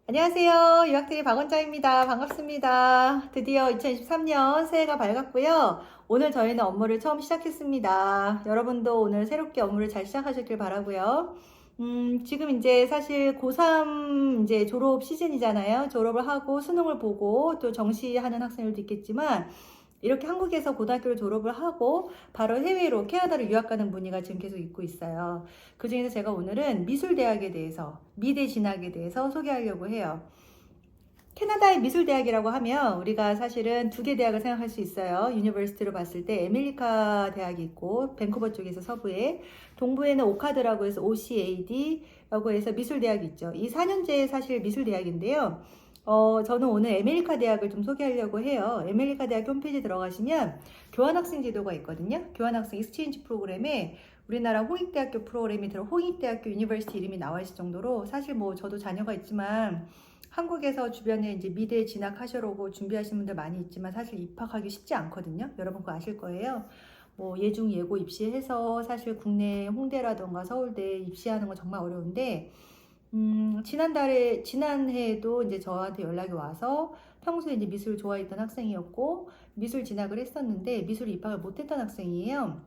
안녕하세요. 유학트리 박원장입니다. 반갑습니다. 드디어 2023년 새해가 밝았고요. 오늘 저희는 업무를 처음 시작했습니다. 여러분도 오늘 새롭게 업무를 잘 시작하셨길 바라고요. 지금 이제 사실 고3 이제 졸업 시즌이잖아요. 졸업을 하고 수능을 보고 또 정시하는 학생들도 있겠지만 이렇게 한국에서 고등학교를 졸업을 하고 바로 해외로 캐나다로 유학 가는 문의가 지금 계속 있고 있어요. 그 중에서 제가 오늘은 미술대학에 대해서, 미대 진학에 대해서 소개하려고 해요. 캐나다의 미술대학이라고 하면 우리가 사실은 두 개 대학을 생각할 수 있어요. 유니버시티로 봤을 때 에밀리카 대학이 있고 밴쿠버 쪽에서 서부에, 동부에는 오카드라고 해서 OCAD라고 해서 미술대학이 있죠. 이 4년제 사실 미술대학인데요. 저는 오늘 에밀리카 대학을 좀 소개하려고 해요. 에밀리카 대학 홈페이지 들어가시면 교환학생 제도가 있거든요. 교환학생 익스체인지 프로그램에 우리나라 홍익대학교 프로그램이 들어 홍익대학교 유니버시티 이름이 나와 있을 정도로, 사실 뭐 저도 자녀가 있지만 한국에서 주변에 이제 미대 진학하시려고 준비하시는 분들 많이 있지만 사실 입학하기 쉽지 않거든요. 여러분 그거 아실 거예요. 뭐 예중 예고 입시해서 사실 국내 홍대라던가 서울대 입시하는 건 정말 어려운데, 지난해에도 이제 저한테 연락이 와서 평소에 이제 미술 좋아했던 학생이었고 미술 진학을 했었는데 미술 입학을 못했던 학생이에요.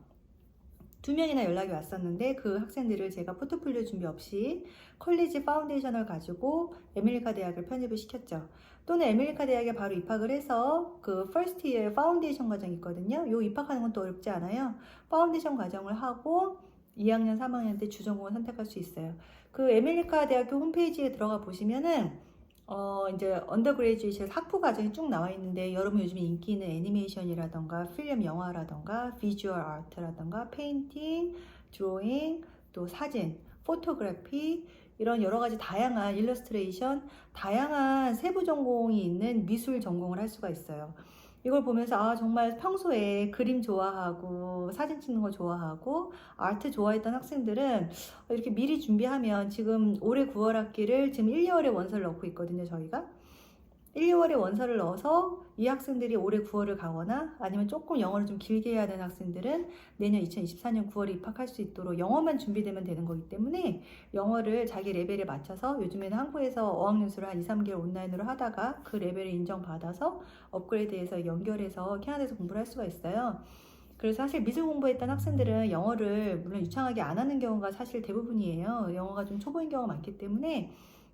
두 명이나 연락이 왔었는데 그 학생들을 제가 포트폴리오 준비 없이 컬리지 파운데이션을 가지고 에밀리카 대학을 편입을 시켰죠. 또는 에밀리카 대학에 바로 입학을 해서 그 퍼스트 이어 파운데이션 과정이 있거든요. 요 입학하는 건 또 어렵지 않아요. 파운데이션 과정을 하고 2학년, 3학년 때 주전공을 선택할 수 있어요. 그 에밀리카 대학교 홈페이지에 들어가 보시면은 이제 언더그레이주에이션 학부 과정이 쭉 나와 있는데, 여러분 요즘에 인기 있는 애니메이션이라던가 필름 영화라던가 비주얼 아트라던가 페인팅, 드로잉, 또 사진, 포토그래피, 이런 여러 가지 다양한 일러스트레이션, 다양한 세부 전공이 있는 미술 전공을 할 수가 있어요. 이걸 보면서 정말 평소에 그림 좋아하고 사진 찍는 거 좋아하고 아트 좋아했던 학생들은 이렇게 미리 준비하면, 지금 올해 9월 학기를 지금 1, 2월에 원서를 넣고 있거든요, 저희가. 1, 2월에 원서를 넣어서 이 학생들이 올해 9월을 가거나 아니면 조금 영어를 좀 길게 해야 되는 학생들은 내년 2024년 9월에 입학할 수 있도록 영어만 준비되면 되는 거기 때문에 영어를 자기 레벨에 맞춰서, 요즘에는 한국에서 어학연수를 한 2, 3개월 온라인으로 하다가 그 레벨을 인정받아서 업그레이드해서 연결해서 캐나다에서 공부를 할 수가 있어요. 그래서 사실 미술 공부했던 학생들은 영어를 물론 유창하게 안 하는 경우가 사실 대부분이에요. 영어가 좀 초보인 경우가 많기 때문에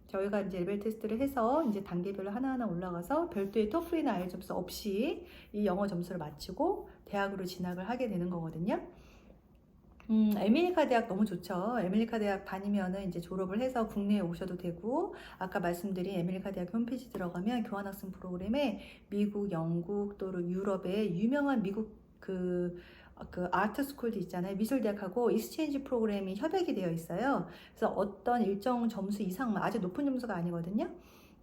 저희가 이제 레벨 테스트를 해서 이제 단계별로 하나하나 올라가서 별도의 토플이나 아이엘 점수 없이 이 영어 점수를 맞추고 대학으로 진학을 하게 되는 거거든요. 에밀리카 대학 너무 좋죠. 에밀리카 대학 다니면은 이제 졸업을 해서 국내에 오셔도 되고, 아까 말씀드린 에밀리카 대학 홈페이지 들어가면 교환학생 프로그램에 미국, 영국, 또는 유럽의 유명한 미국 그 아트 스쿨도 있잖아요. 미술대학하고 익스체인지 프로그램이 협약이 되어 있어요. 그래서 어떤 일정 점수 이상만, 아주 높은 점수가 아니거든요.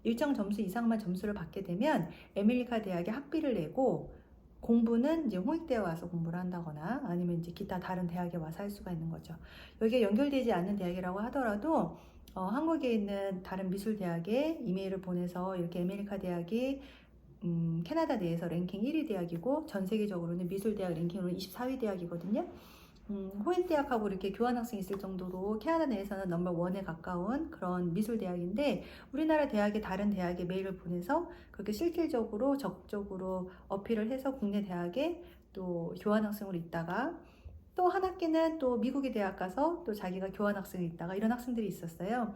일정 점수 이상만 점수를 받게 되면 에밀리카 대학에 학비를 내고 공부는 이제 홍익대에 와서 공부를 한다거나 아니면 이제 기타 다른 대학에 와서 할 수가 있는 거죠. 여기에 연결되지 않는 대학이라고 하더라도 한국에 있는 다른 미술대학에 이메일을 보내서 이렇게 에밀리카 대학이 캐나다 내에서 랭킹 1위 대학이고 전 세계적으로는 미술대학 랭킹으로 24위 대학이거든요. 홍익대학하고 이렇게 교환학생이 있을 정도로 캐나다 내에서는 넘버 원에 가까운 그런 미술대학인데, 우리나라 대학의 다른 대학에 메일을 보내서 그렇게 실질적으로 적극적으로 어필을 해서 국내 대학에 또 교환학생으로 있다가 또 한 학기는 또 미국의 대학 가서 또 자기가 교환학생이 있다가 이런 학생들이 있었어요.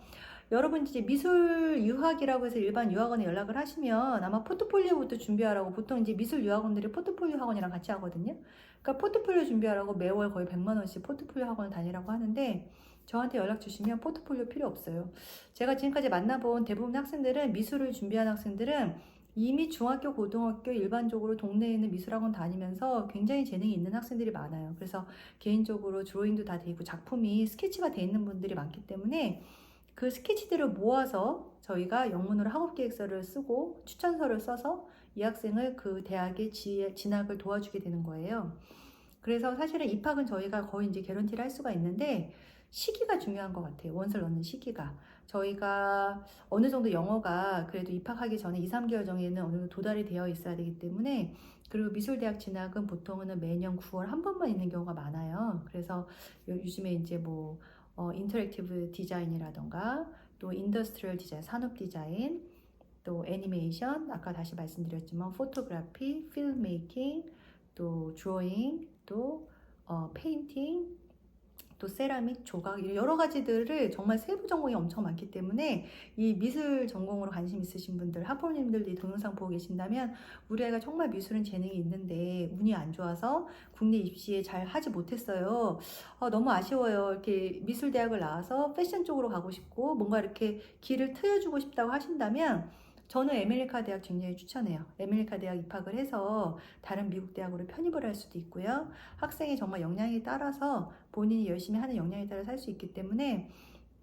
여러분 이제 미술 유학이라고 해서 일반 유학원에 연락을 하시면 아마 포트폴리오부터 준비하라고, 보통 이제 미술 유학원들이 포트폴리오 학원이랑 같이 하거든요. 그러니까 포트폴리오 준비하라고 매월 거의 100만 원씩 포트폴리오 학원을 다니라고 하는데, 저한테 연락 주시면 포트폴리오 필요 없어요. 제가 지금까지 만나본 대부분 학생들은, 미술을 준비한 학생들은 이미 중학교, 고등학교 일반적으로 동네에 있는 미술학원 다니면서 굉장히 재능이 있는 학생들이 많아요. 그래서 개인적으로 드로잉도 다 돼 있고 작품이 스케치가 돼 있는 분들이 많기 때문에 그 스케치들을 모아서 저희가 영문으로 학업계획서를 쓰고 추천서를 써서 이 학생을 그 대학에 진학을 도와주게 되는 거예요. 그래서 사실은 입학은 저희가 거의 이제 개런티를 할 수가 있는데, 시기가 중요한 것 같아요. 원서를 넣는 시기가. 저희가 어느 정도 영어가 그래도 입학하기 전에 2, 3개월 전에는 어느 정도 도달이 되어 있어야 되기 때문에, 그리고 미술대학 진학은 보통은 매년 9월 한 번만 있는 경우가 많아요. 그래서 요즘에 이제 뭐 인터랙티브 디자인이라던가 또 인더스트리얼 디자인, 산업 디자인, 또 애니메이션, 아까 다시 말씀드렸지만 포토그래피, 필름 메이킹, 또 드로잉, 또 페인팅, 또 세라믹, 조각, 이런 여러 가지들을 정말 세부 전공이 엄청 많기 때문에 이 미술 전공으로 관심 있으신 분들, 학부모님들도 이 동영상 보고 계신다면 우리 아이가 정말 미술은 재능이 있는데 운이 안 좋아서 국내 입시에 잘 하지 못했어요. 너무 아쉬워요. 이렇게 미술대학을 나와서 패션 쪽으로 가고 싶고 뭔가 이렇게 길을 트여주고 싶다고 하신다면 저는 에메리카 대학 굉장히 추천해요. 에메리카 대학 입학을 해서 다른 미국 대학으로 편입을 할 수도 있고요. 학생이 정말 역량에 따라서 본인이 열심히 하는 역량에 따라서 할 수 있기 때문에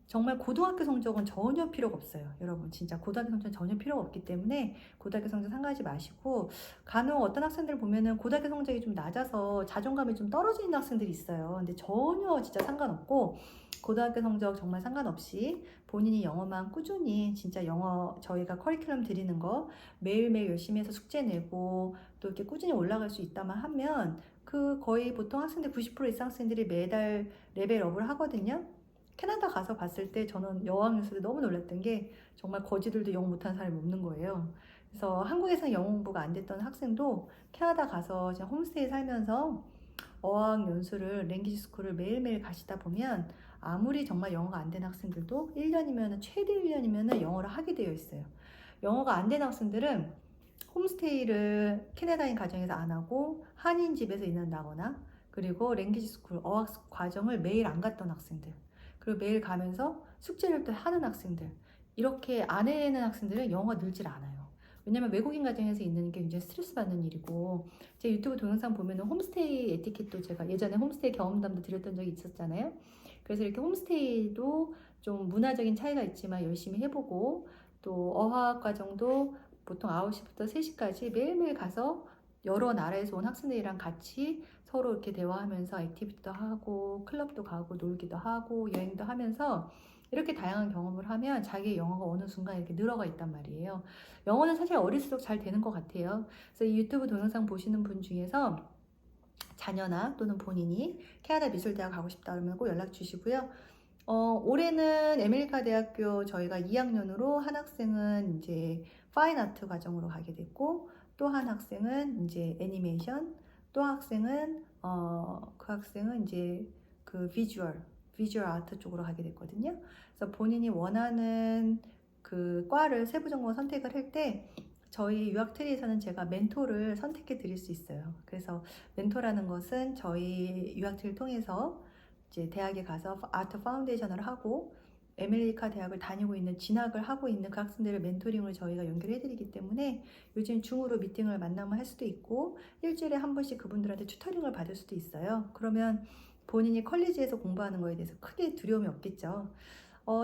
정말 고등학교 성적은 전혀 필요가 없어요. 여러분 진짜 고등학교 성적은 전혀 필요가 없기 때문에 고등학교 성적 상관하지 마시고, 간혹 어떤 학생들 보면은 고등학교 성적이 좀 낮아서 자존감이 좀 떨어져 있는 학생들이 있어요. 근데 전혀 진짜 상관없고 고등학교 성적 정말 상관없이 본인이 영어만 꾸준히, 진짜 영어 저희가 커리큘럼 드리는 거 매일매일 열심히 해서 숙제 내고 또 이렇게 꾸준히 올라갈 수 있다만 하면 그 거의 보통 학생들 90% 이상 학생들이 매달 레벨업을 하거든요. 캐나다 가서 봤을 때 저는 여학연수를 너무 놀랐던 게 정말 거지들도 영어 못하는 사람이 없는 거예요. 그래서 한국에서 영어 공부가 안 됐던 학생도 캐나다 가서 그냥 홈스테이 살면서 어학연수를 랭귀지 스쿨을 매일매일 가시다 보면 아무리 정말 영어가 안 되는 학생들도 1년이면 최대 1년이면 영어를 하게 되어 있어요. 영어가 안 되는 학생들은 홈스테이를 캐나다인 가정에서 안 하고 한인 집에서 있는다거나, 그리고 랭귀지 스쿨 어학 과정을 매일 안 갔던 학생들, 그리고 매일 가면서 숙제를 또 하는 학생들, 이렇게 안 해내는 학생들은 영어가 늘질 않아요. 왜냐면 외국인 가정에서 있는 게 굉장히 스트레스 받는 일이고, 제 유튜브 동영상 보면은 홈스테이 에티켓도 제가 예전에 홈스테이 경험담도 드렸던 적이 있었잖아요. 그래서 이렇게 홈스테이도 좀 문화적인 차이가 있지만 열심히 해보고, 또 어학 과정도 보통 9시부터 3시까지 매일매일 가서 여러 나라에서 온 학생들이랑 같이 서로 이렇게 대화하면서 액티비티도 하고 클럽도 가고 놀기도 하고 여행도 하면서 이렇게 다양한 경험을 하면 자기의 영어가 어느 순간 이렇게 늘어가 있단 말이에요. 영어는 사실 어릴수록 잘 되는 것 같아요. 그래서 이 유튜브 동영상 보시는 분 중에서 자녀나 또는 본인이 캐나다 미술대학 가고 싶다 그러면 꼭 연락 주시고요. 올해는 에메리카 대학교 저희가 2학년으로 한 학생은 이제 파인 아트 과정으로 가게 됐고, 또 한 학생은 이제 애니메이션, 또 학생은 그 학생은 이제 그 비주얼 아트 쪽으로 가게 됐거든요. 그래서 본인이 원하는 그 과를 세부 전공 선택을 할 때 저희 유학 트리에서는 제가 멘토를 선택해 드릴 수 있어요. 그래서 멘토라는 것은 저희 유학 트리를 통해서 이제 대학에 가서 아트 파운데이션을 하고 에메리카 대학을 다니고 있는, 진학을 하고 있는 그 학생들을 멘토링을 저희가 연결해 드리기 때문에 요즘 줌으로 미팅을 만나면 할 수도 있고 일주일에 한 번씩 그분들한테 튜터링을 받을 수도 있어요. 그러면 본인이 컬리지에서 공부하는 거에 대해서 크게 두려움이 없겠죠.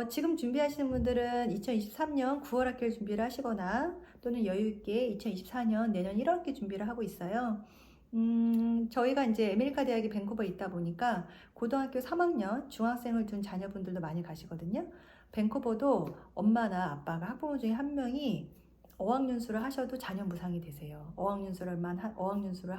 지금 준비하시는 분들은 2023년 9월 학기를 준비를 하시거나 또는 여유있게 2024년 내년 1월 학기 준비를 하고 있어요. 저희가 이제 에메리카 대학이 밴쿠버에 있다 보니까 고등학교 3학년 중학생을 둔 자녀분들도 많이 가시거든요. 밴쿠버도 엄마나 아빠가 학부모 중에 한 명이 어학연수를 하셔도 자녀 무상이 되세요. 어학연수를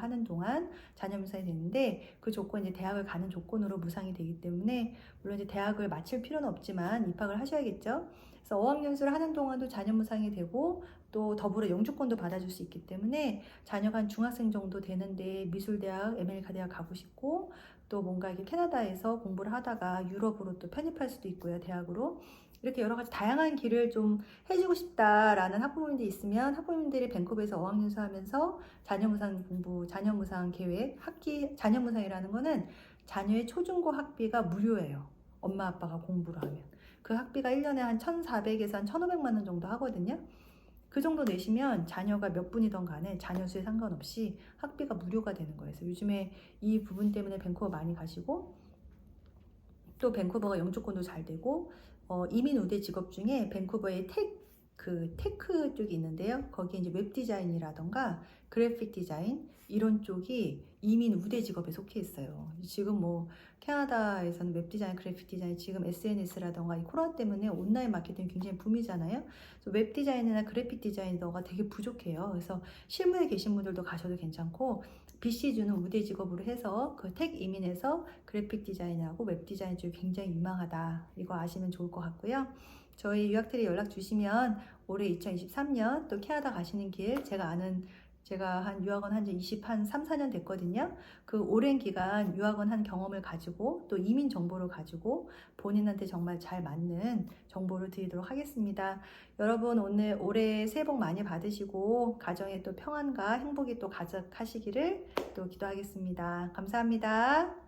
하는 동안 자녀 무상이 되는데 그 조건이 대학을 가는 조건으로 무상이 되기 때문에, 물론 이제 대학을 마칠 필요는 없지만 입학을 하셔야겠죠. 그래서 어학연수를 하는 동안도 자녀 무상이 되고 또 더불어 영주권도 받아줄 수 있기 때문에 자녀가 한 중학생 정도 되는데 미술대학, 에메리카 대학 가고 싶고 또 뭔가 이렇게 캐나다에서 공부를 하다가 유럽으로 또 편입할 수도 있고요, 대학으로. 이렇게 여러 가지 다양한 길을 좀 해주고 싶다라는 학부모님들이 있으면 학부모님들이 밴쿠버에서 어학연수 하면서 자녀무상 공부, 자녀무상 계획, 학기, 자녀무상이라는 거는 자녀의 초중고 학비가 무료예요. 엄마 아빠가 공부를 하면. 그 학비가 1년에 한 1,400에서 한 1,500만 원 정도 하거든요. 그 정도 내시면 자녀가 몇 분이든 간에 자녀 수에 상관없이 학비가 무료가 되는 거예요. 그래서 요즘에 이 부분 때문에 밴쿠버 많이 가시고, 또 밴쿠버가 영주권도 잘 되고, 이민 우대 직업 중에 밴쿠버의 테크 쪽이 있는데요. 거기에 이제 웹 디자인이라던가 그래픽 디자인 이런 쪽이 이민 우대 직업에 속해 있어요. 지금 뭐 캐나다에서는 웹 디자인, 그래픽 디자인, 지금 SNS라던가 이 코로나 때문에 온라인 마케팅이 굉장히 붐이잖아요. 그래서 웹 디자인이나 그래픽 디자이너가 되게 부족해요. 그래서 실무에 계신 분들도 가셔도 괜찮고, BC주는 우대 직업으로 해서 그 텍 이민에서 그래픽 디자인하고 웹 디자인 쪽이 굉장히 유망하다. 이거 아시면 좋을 것 같고요. 저희 유학트리 연락 주시면 올해 2023년 또 캐나다 가시는 길 제가 한 유학원 한 지 3, 4년 됐거든요. 그 오랜 기간 유학원 한 경험을 가지고 또 이민 정보를 가지고 본인한테 정말 잘 맞는 정보를 드리도록 하겠습니다. 여러분 오늘 올해 새해 복 많이 받으시고 가정에 또 평안과 행복이 또 가득하시기를 또 기도하겠습니다. 감사합니다.